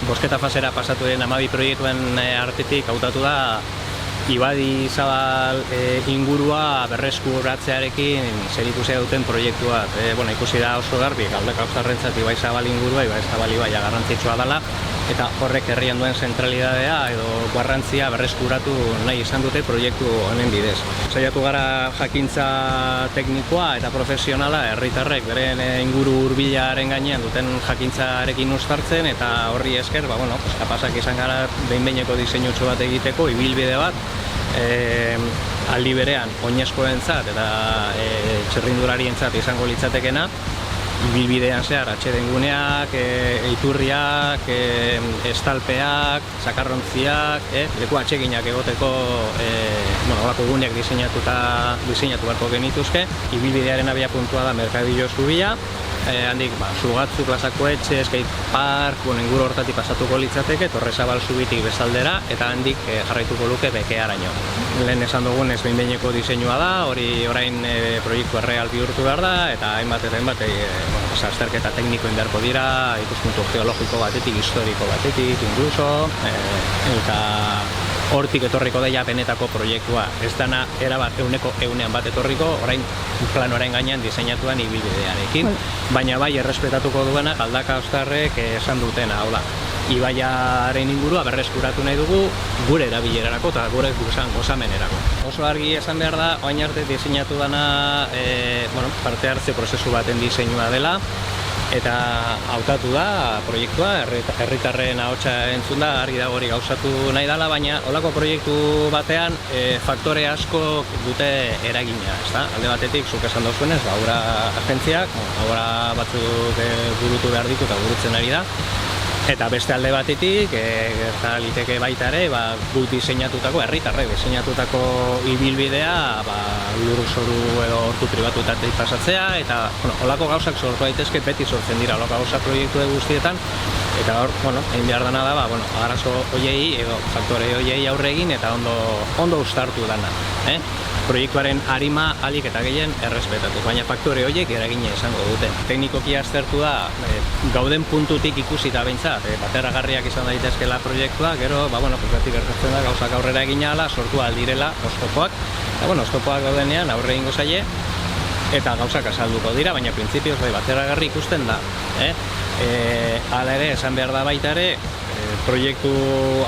bosketa fasera pasatu den 12 proiektuen artetik hautatu da Ibadi Zabal ingurua berreskuratzearekin zerikusia duten proiektua. Ikusi da oso garbi, Galdakaotzarrentzat Ibai Zabal ingurua, Ibai Zabal ibaia garrantzitsua dela, eta horrek herrian duen zentralidadea edo garrantzia berreskuratu nahi izan dute proiektu honen bidez. Saiatu gara jakintza teknikoa eta profesionala herritarrek beren inguru hurbilaren gainean duten jakintzarekin uztartzen, eta horri esker, kapazak izan gara behin-behineko diseinutxo bat egiteko, ibilbide bat, aldi berean oinezkoentzat eta txirrindularientzat izango litzatekena, ibilbidean zehar atsedenguneak, iturriak, estalpeak, sakarrontziak, leku atseginak egoteko olako guneak diseinatu beharko genituzke. Ibilbidearen abiapuntua da Merkadillo zubia, handik Zugatzu plazako etxe, skate park, inguru hortatik pasatuko litzateke, Torrezabal zubitik bezaldera, eta handik jarraituko luke Bekearaino. Lehen esan dugun ez behin-behineko diseinua da, hori orain proiektu erreal bihurtu behar da, eta hainbat azterketa tekniko indarko dira, ikuspuntu geologiko batetik, historiko batetik, incluso, eta hortik etorriko daia benetako proiektua. Ez dana erabat egunean bat etorriko, orain planoaren gainean diseinatuan ibilbidearekin, baina bai errespetatuko duena Galdakaotzarrek esan dutena, hau da, ibaiaren ingurua berreskuratu nahi dugu gure erabilerarako eta gure gozamenerako. Oso argi esan behar da, orain arte diseinatu dana parte hartze prozesu baten diseinua dela, eta hautatu da proiektua, herritarren ahotsa entzun da, argi dago hori gauzatu nahi dela, baina holako proiektu batean faktore asko dute eragina, ezta? Alde batetik, zuk esan duzuenez, obra agentziak, obra batzuk burutu behar ditu eta burutzen ari da, eta beste alde batetik, gerta liteke baita ere, guk diseinatutako, herritarrek diseinatutako ibilbidea, lurzoru edo ordu pribatuetatik pasatzea, eta holako gauzak sortu daitezke, beti sortzen dira holako gauza proiektu guztietan, eta hor, egin behar dena da, arazo hoiei edo faktore hoiei aurre egin eta ondo uztartu dana. Proiektuaren arima alik eta gehien errespetatu, baina faktore horiek eragina izango dute. Teknikoki aztertu da, gauden puntutik ikusita behintzat, bateragarriak izan daitezkela proiektua, gero, beti gertatzen da, gauzak aurrera egin ahala, sortu aldirela oztopoak, eta oztopoak gaudenean aurre egingo zaie, eta gauzak azalduko dira, baina printzipioz bateragarri ikusten da. Hala ere, esan behar da baita ere, proiektu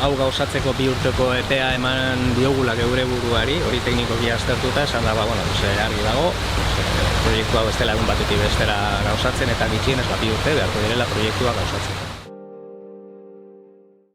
hau gauzatzeko 2 urteko epea eman diogula geure buruari, hori teknikoki aztertuta, esan da, argi dago, proiektu hau ez dela egun batetik bestera gauzatzen, eta gutxienez 2 urte beharko direla proiektua gauzatzen.